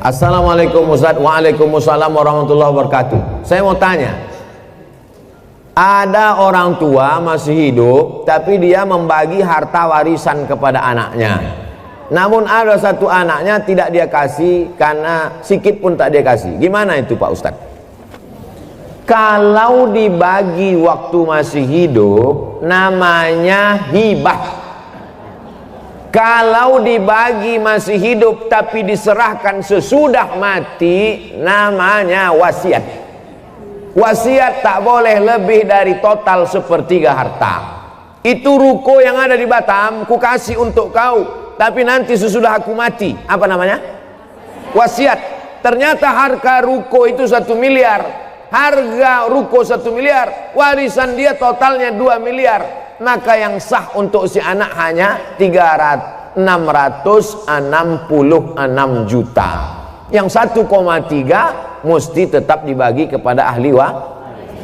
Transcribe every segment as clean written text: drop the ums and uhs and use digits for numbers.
Assalamualaikum Ustaz. Waalaikumsalam warahmatullahi wabarakatuh. Saya mau tanya, ada orang tua masih hidup tapi dia membagi harta warisan kepada anaknya, namun ada satu anaknya tidak dia kasih karena sikit pun tak dia kasih. Gimana itu Pak Ustaz? Kalau dibagi waktu masih hidup namanya hibah. Kalau dibagi masih hidup tapi diserahkan sesudah mati namanya wasiat. Wasiat tak boleh lebih dari total sepertiga harta. Itu ruko yang ada di Batam, ku kasih untuk kau, tapi nanti sesudah aku mati, apa namanya? Wasiat. Ternyata harga ruko itu 1 miliar. Harga ruko 1 miliar, warisan dia totalnya 2 miliar. Maka yang sah untuk si anak hanya 666 juta. Yang 1,3 mesti tetap dibagi kepada ahli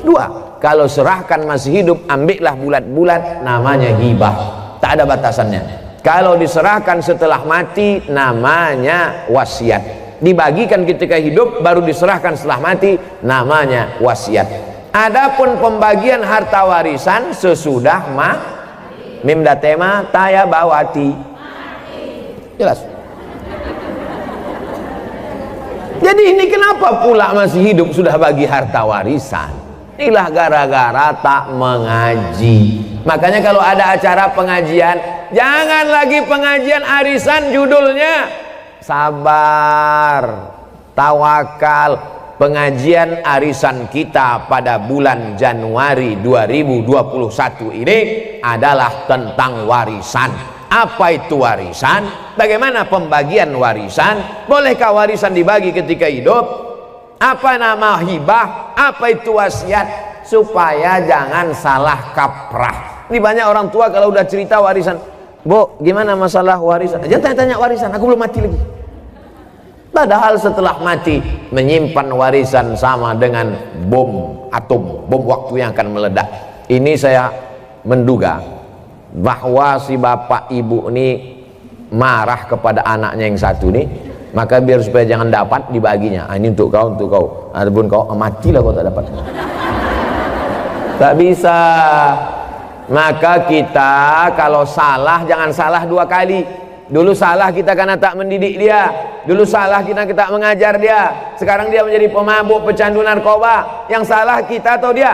dua. Kalau serahkan masih hidup, ambillah bulat-bulat, namanya hibah, tak ada batasannya. Kalau diserahkan setelah mati namanya wasiat. Dibagikan ketika hidup baru diserahkan setelah mati namanya wasiat. Adapun pembagian harta warisan sesudah mim datema taya bawati. Jelas. Jadi ini kenapa pula masih hidup sudah bagi harta warisan? Inilah gara-gara tak mengaji. Makanya kalau ada acara pengajian, jangan lagi pengajian arisan, judulnya sabar, tawakal. Pengajian arisan kita pada bulan Januari 2021 ini adalah tentang warisan. Apa itu warisan? Bagaimana pembagian warisan? Bolehkah warisan dibagi ketika hidup? Apa nama hibah? Apa itu wasiat? Supaya jangan salah kaprah. Ini banyak orang tua kalau udah cerita warisan, Bu, gimana masalah warisan? Jangan tanya-tanya warisan, aku belum mati lagi. Padahal setelah mati menyimpan warisan sama dengan bom atom, bom waktu yang akan meledak. Ini saya menduga bahwa si bapak ibu ini marah kepada anaknya yang satu nih, maka biar supaya jangan dapat dibaginya. Ini untuk kau, untuk kau. Adapun kau matilah kau tak dapat. Tak bisa. Maka kita kalau salah jangan salah 2 kali. Dulu salah kita karena tak mendidik dia, dulu salah kita tak mengajar dia, sekarang dia menjadi pemabuk, pecandu narkoba. Yang salah kita atau dia?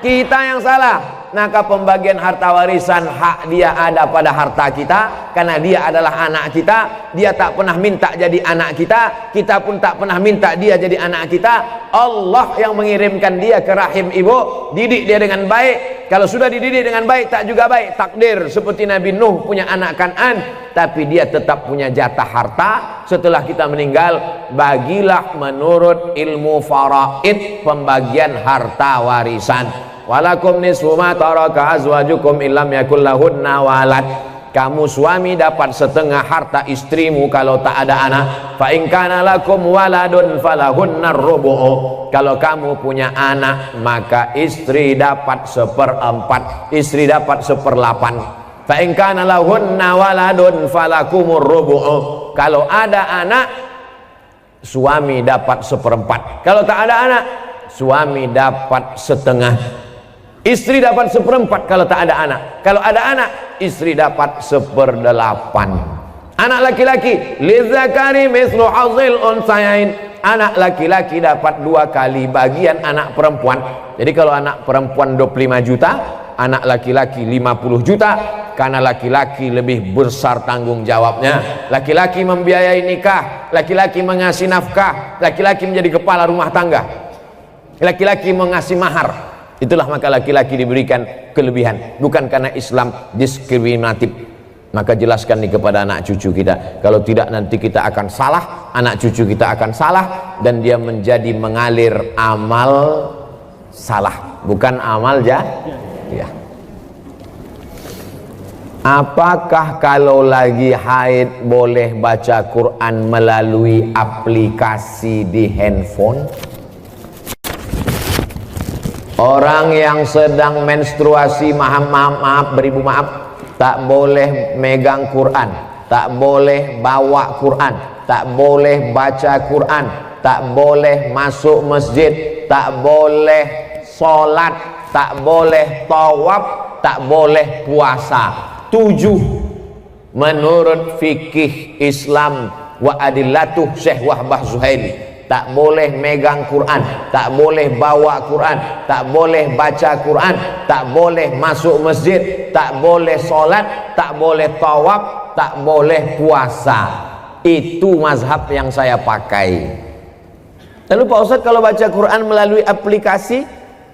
Kita yang salah. Maka pembagian harta warisan hak dia ada pada harta kita, karena dia adalah anak kita. Dia tak pernah minta jadi anak kita, kita pun tak pernah minta dia jadi anak kita. Allah yang mengirimkan dia ke rahim ibu, didik dia dengan baik. Kalau sudah dididik dengan baik tak juga baik, takdir seperti Nabi Nuh punya anak Kan'an, tapi dia tetap punya jatah harta setelah kita meninggal. Bagilah menurut ilmu faraid pembagian harta warisan. Walakum nisfu ma taraka azwajukum illam yakul lahunna walad. Kamu suami dapat setengah harta istrimu kalau tak ada anak. Fa in kana lakum waladun falahunnar rubu'u. Kalau kamu punya anak maka istri dapat 1/4, istri dapat 1/8. Fa in kana lahunna waladun falakumur rubu'u. Kalau ada anak suami dapat 1/4. Kalau tak ada anak suami dapat setengah. Istri dapat 1/4 kalau tak ada anak. Kalau ada anak, istri dapat 1/8. Anak laki-laki, lidzakari mislu hadzil unsayain. Anak laki-laki dapat 2 kali bagian anak perempuan. Jadi kalau anak perempuan 25 juta, anak laki-laki 50 juta. Karena laki-laki lebih besar tanggung jawabnya. Laki-laki membiayai nikah, laki-laki mengasih nafkah, laki-laki menjadi kepala rumah tangga, laki-laki mengasih mahar. Itulah maka laki-laki diberikan kelebihan, bukan karena Islam diskriminatif. Maka jelaskan nih kepada anak cucu kita, kalau tidak nanti kita akan salah, anak cucu kita akan salah, dan dia menjadi mengalir amal salah, bukan amal ya. Apakah kalau lagi haid boleh baca Quran melalui aplikasi di handphone? Orang yang sedang menstruasi, maaf, beribu maaf, tak boleh megang Quran, tak boleh bawa Quran, tak boleh baca Quran, tak boleh masuk masjid, tak boleh sholat, tak boleh tawaf, tak boleh puasa. 7 menurut fikih Islam wa adillatuh Syekh Wahbah Zuhaili. Tak boleh megang Quran, tak boleh bawa Quran, tak boleh baca Quran, tak boleh masuk masjid, tak boleh sholat, tak boleh tawaf, tak boleh puasa. Itu mazhab yang saya pakai. Lalu Pak Ustadz, kalau baca Quran melalui aplikasi,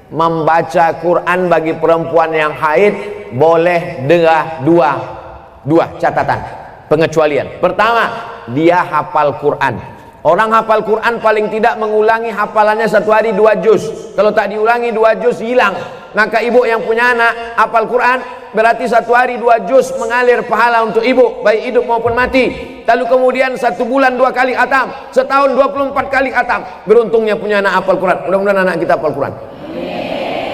membaca Quran bagi perempuan yang haid boleh dengan dua catatan pengecualian. Pertama, dia hafal Quran. Orang hafal Quran paling tidak mengulangi hafalannya 1 hari 2 juz. Kalau tak diulangi 2 juz hilang. Maka ibu yang punya anak hafal Quran, berarti 1 hari 2 juz mengalir pahala untuk ibu, baik hidup maupun mati. Lalu kemudian 1 bulan 2 kali khatam, setahun 24 kali khatam. Beruntungnya punya anak hafal Quran. Mudah-mudahan anak kita hafal Quran.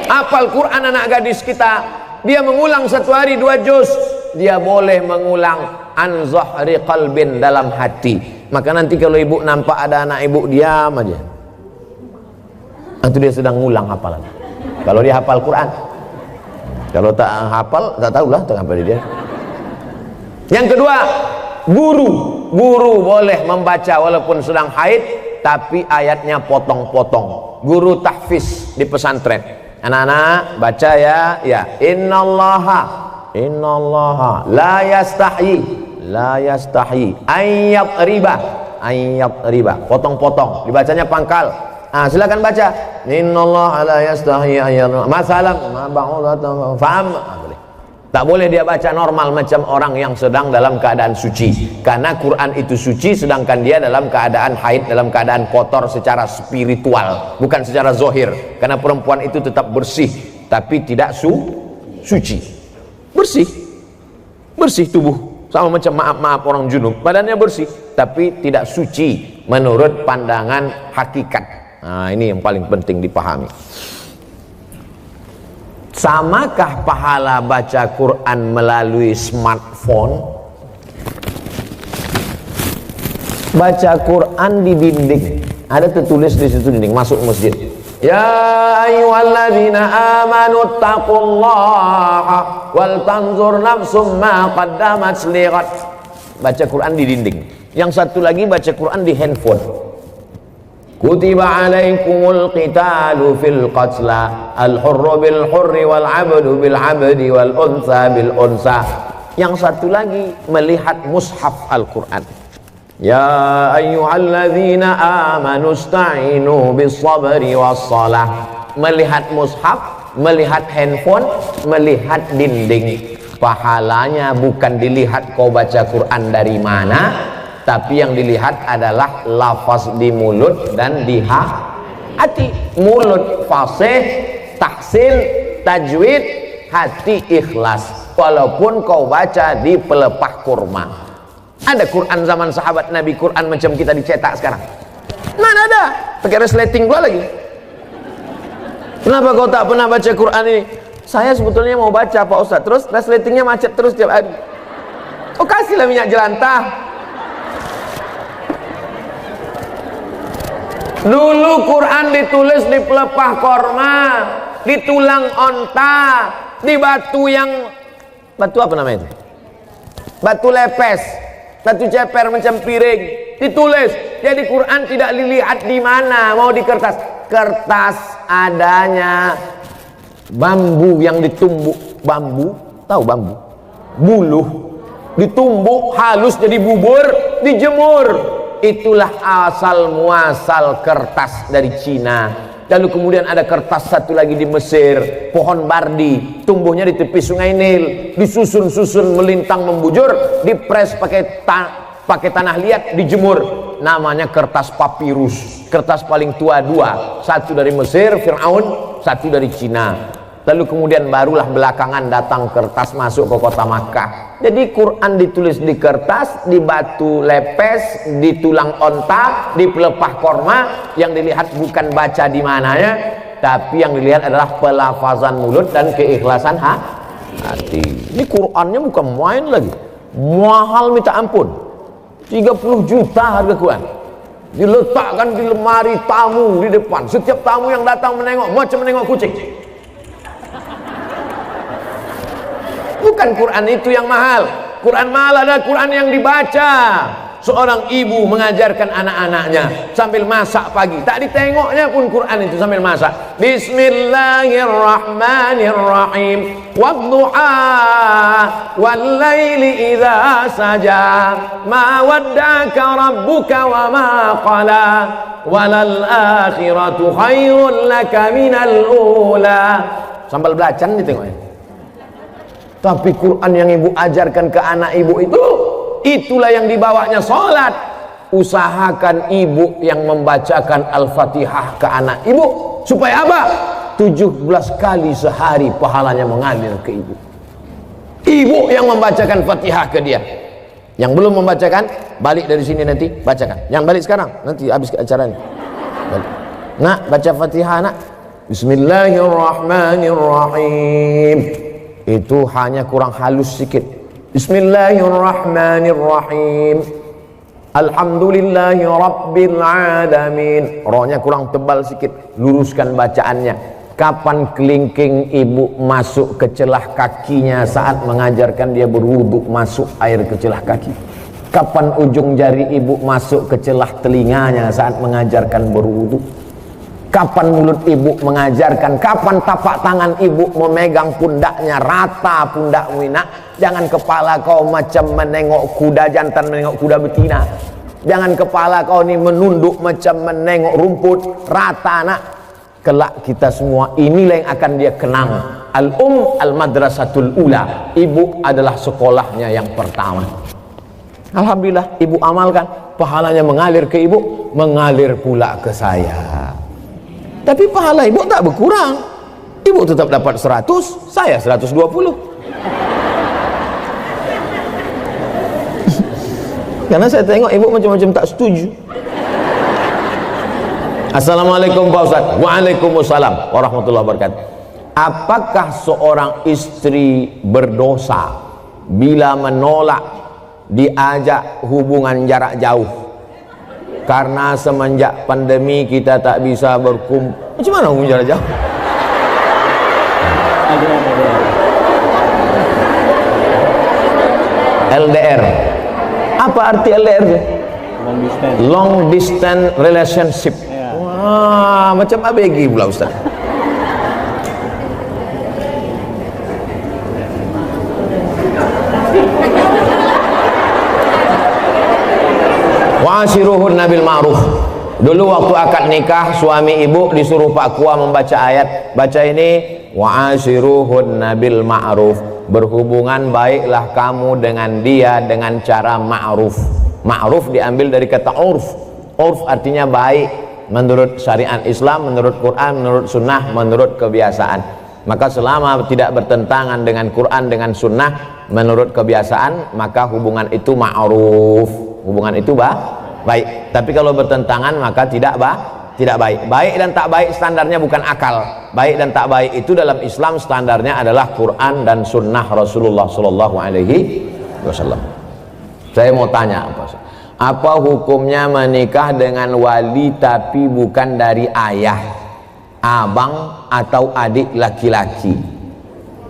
Hafal Quran anak gadis kita, dia mengulang 1 hari 2 juz, dia boleh mengulang an zahri qalbin, dalam hati. Maka nanti kalau ibu nampak ada anak ibu, diam aja. Itu dia sedang ngulang hafalan. Kalau dia hafal Quran. Kalau tak hafal, tak tahulah tak apa dia. Yang kedua, guru boleh membaca walaupun sedang haid, tapi ayatnya potong-potong. Guru tahfiz di pesantren. Anak-anak baca ya. Innallaha la yastahi ayyab riba, potong-potong, dibacanya pangkal. Silakan baca. Innallaha la yastahi ayyab masalam faham. Boleh. Tak boleh dia baca normal macam orang yang sedang dalam keadaan suci, karena Quran itu suci sedangkan dia dalam keadaan haid, dalam keadaan kotor secara spiritual, bukan secara zohir. Karena perempuan itu tetap bersih tapi tidak suci. Bersih tubuh, sama macam maaf orang junub, badannya bersih tapi tidak suci menurut pandangan hakikat. Ini yang paling penting dipahami. Samakah pahala baca Quran melalui smartphone? Baca Quran di dinding, ada tertulis di situ dinding, masuk masjid. Ya ayyuhalladzina amanu taqullaha wal tanzur nafsum ma qaddamat lighad. Baca Quran di dinding. Yang satu lagi baca Quran di handphone. Kutiba alaikumul qitalu fil qatla al-hurru bil hurri wal 'abdu bil 'abdi wal unsa bil unsa. Yang satu lagi melihat mushaf Al-Quran. Ya ayyuhalladzina amanu ista'inu bis sabri was salah. Melihat mushaf, melihat handphone, melihat dinding. Pahalanya bukan dilihat kau baca Quran dari mana, tapi yang dilihat adalah lafaz di mulut dan di hati. Mulut fasih, tahsin, tajwid, hati ikhlas. Walaupun kau baca di pelepah kurma. Ada Quran zaman sahabat Nabi, Quran macam kita dicetak sekarang? Mana ada? Pakai resleting pula lagi. Kenapa kau tak pernah baca Quran ini? Saya sebetulnya mau baca Pak Ustadz, terus resletingnya macet terus tiap hari. Oh, kasihlah minyak jelantah. Dulu Quran ditulis di pelepah korma, di tulang onta, di batu apa namanya itu? Batu lepes. Satu ceper macam piring ditulis. Jadi Quran tidak dilihat di mana, mau di kertas. Kertas adanya bambu yang ditumbuk. Bambu, tahu bambu? Buluh ditumbuk halus jadi bubur, dijemur. Itulah asal muasal kertas dari Cina. Lalu kemudian ada kertas satu lagi di Mesir, pohon bardi, tumbuhnya di tepi sungai Nil, disusun-susun melintang membujur, dipres pakai tanah liat, dijemur. Namanya kertas papirus. Kertas paling tua 2, satu dari Mesir, Fir'aun, satu dari Cina. Lalu kemudian barulah belakangan datang kertas masuk ke kota Makkah. Jadi Quran ditulis di kertas, di batu lepes, di tulang onta, di pelepah korma. Yang dilihat bukan baca di mananya, tapi yang dilihat adalah pelafazan mulut dan keikhlasan hati. Ini Qurannya bukan main lagi, mahal minta ampun. 30 juta harga Quran. Diletakkan di lemari tamu di depan. Setiap tamu yang datang menengok macam menengok kucing. Bukan Quran itu yang mahal. Quran mahal adalah Quran yang dibaca. Seorang ibu mengajarkan anak-anaknya sambil masak pagi. Tak ditengoknya pun Quran itu sambil masak. Bismillahirrahmanirrahim. Wadduha wallaili idza saja. Ma wadda'aka rabbuka wa ma qala. Walal akhiratu khairul laka minal ula. Sambal belacan ditengoknya. Tapi Quran yang ibu ajarkan ke anak ibu itu, itulah yang dibawanya sholat. Usahakan ibu yang membacakan Al-Fatihah ke anak ibu. Supaya apa? 17 kali sehari pahalanya mengalir ke ibu. Ibu yang membacakan Fatihah ke dia. Yang belum membacakan, balik dari sini nanti, bacakan. Yang balik sekarang, nanti habis acara ini. Balik. Nak, baca Fatihah nak. Bismillahirrahmanirrahim. Itu hanya kurang halus sedikit. Bismillahirrahmanirrahim. Alhamdulillahi rabbil alamin. Rohnya kurang tebal sedikit. Luruskan bacaannya. Kapan kelingking ibu masuk ke celah kakinya saat mengajarkan dia berwudu, masuk air ke celah kaki? Kapan ujung jari ibu masuk ke celah telinganya saat mengajarkan berwudu? Kapan mulut ibu mengajarkan? Kapan tapak tangan ibu memegang pundaknya? Rata pundakmu nak. Jangan kepala kau macam menengok kuda jantan, menengok kuda betina. Jangan kepala kau ni menunduk macam menengok rumput. Rata nak. Kelak kita semua inilah yang akan dia kenang. Al-madrasatul ula. Ibu adalah sekolahnya yang pertama. Alhamdulillah ibu amalkan, pahalanya mengalir ke ibu, mengalir pula ke saya. Tapi pahala ibu tak berkurang. Ibu tetap dapat 100, saya 120. Karena saya tengok ibu macam-macam tak setuju. Assalamualaikum Pak Ustaz. Waalaikumsalam warahmatullahi wabarakatuh. Apakah seorang istri berdosa bila menolak diajak hubungan jarak jauh? Karena semenjak pandemi kita tak bisa berkumpul. Macam mana hubungan jarak jauh? LDR. Apa arti LDR? Long distance relationship. Wah, macam ABG pula Ustaz. Wa'ashiruhun nabil ma'ruf. Dulu waktu akad nikah, suami ibu disuruh Pak Kua membaca ayat. Baca ini, wa'ashiruhun nabil ma'ruf. Berhubungan baiklah kamu dengan dia dengan cara ma'ruf. Ma'ruf diambil dari kata urf. Urf artinya baik menurut syariat Islam, menurut Quran, menurut sunnah, menurut kebiasaan. Maka selama tidak bertentangan dengan Quran, dengan sunnah, menurut kebiasaan, maka hubungan itu ma'ruf. Hubungan itu baik. Tapi kalau bertentangan maka tidak baik. Baik dan tak baik standarnya bukan akal. Baik dan tak baik itu dalam Islam standarnya adalah Quran dan sunnah Rasulullah Sallallahu Alaihi Wasallam. Saya mau tanya apa hukumnya menikah dengan wali tapi bukan dari ayah, abang atau adik laki-laki?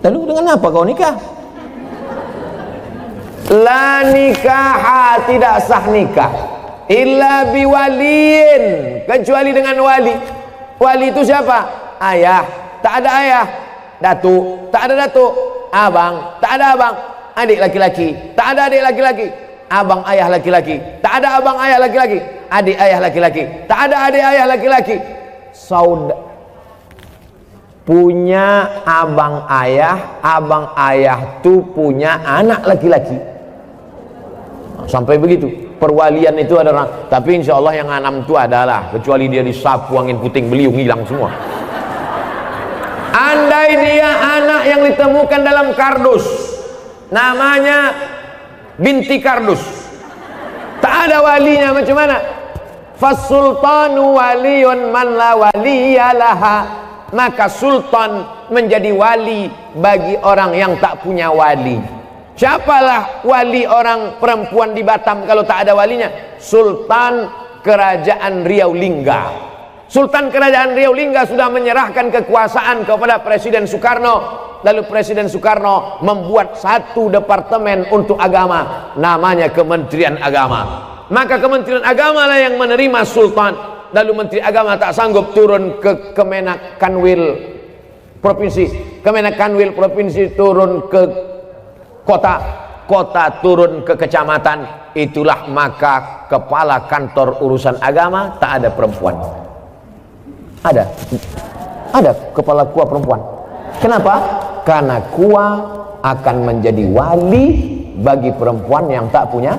Lalu dengan apa kau nikah? La nikaha, tidak sah nikah illa biwaliin, kecuali dengan wali. Wali itu siapa? Ayah, tak ada ayah. Datuk, tak ada datuk. Abang, tak ada abang. Adik laki-laki, tak ada adik laki-laki. Abang ayah laki-laki, tak ada abang ayah laki-laki. Adik ayah laki-laki, tak ada adik ayah laki-laki. Saudara punya abang ayah tu punya anak laki-laki. Sampai begitu perwalian itu ada orang. Tapi insya Allah yang 6 itu adalah, kecuali dia disapu angin puting beliung hilang semua. Andai dia anak yang ditemukan dalam kardus, namanya binti kardus, tak ada walinya, macam mana? Fasultanu waliyun man la waliyalaha. Maka sultan menjadi wali bagi orang yang tak punya wali. Siapalah wali orang perempuan di Batam kalau tak ada walinya? Sultan Kerajaan Riau Lingga. Sultan Kerajaan Riau Lingga sudah menyerahkan kekuasaan kepada Presiden Soekarno. Lalu Presiden Soekarno membuat satu departemen untuk agama, namanya Kementerian Agama. Maka Kementerian Agama lah yang menerima Sultan. Lalu Menteri Agama tak sanggup turun ke Kemenak Kanwil Provinsi, Kemenak Kanwil Provinsi turun ke kota, kota turun ke kecamatan. Itulah maka kepala kantor urusan agama tak ada perempuan. Ada kepala KUA perempuan. Kenapa? Karena KUA akan menjadi wali bagi perempuan yang tak punya.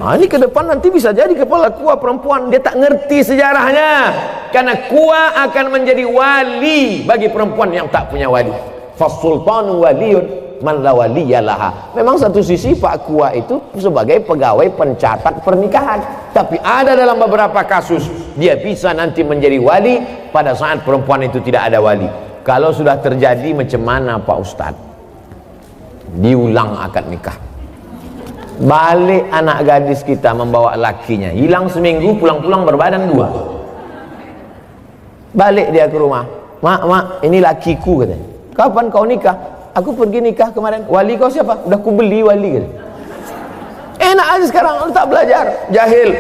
Nah, ini ke depan nanti bisa jadi kepala KUA perempuan. Dia tak ngerti sejarahnya. Karena KUA akan menjadi wali bagi perempuan yang tak punya wali. Fasultanu waliyun man la waliyalaha. Memang satu sisi Pak KUA itu sebagai pegawai pencatat pernikahan, tapi ada dalam beberapa kasus dia bisa nanti menjadi wali pada saat perempuan itu tidak ada wali. Kalau sudah terjadi macam mana Pak Ustadz? Diulang akad nikah. Balik anak gadis kita membawa lakinya, hilang seminggu, pulang-pulang berbadan dua. Balik dia ke rumah, mak, ini lakiku katanya. Kapan kau nikah? Aku pergi nikah kemarin. Wali kau siapa? Udah ku beli wali katanya. Enak aja sekarang, lu tak belajar, jahil.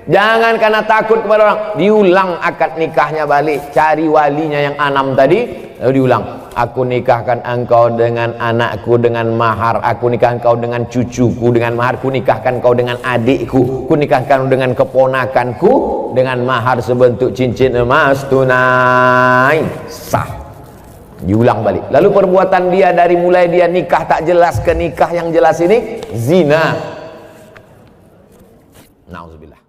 Jangan karena takut kepada orang, diulang akad nikahnya balik, cari walinya yang 6 tadi, lalu diulang. Aku nikahkan engkau dengan anakku dengan mahar, aku nikahkan engkau dengan cucuku dengan mahar, ku nikahkan engkau dengan adikku, ku nikahkan dengan keponakanku dengan mahar sebentuk cincin emas tunai. Sah. Diulang balik. Lalu perbuatan dia dari mulai dia nikah tak jelas ke nikah yang jelas ini zina. Nauzubillah.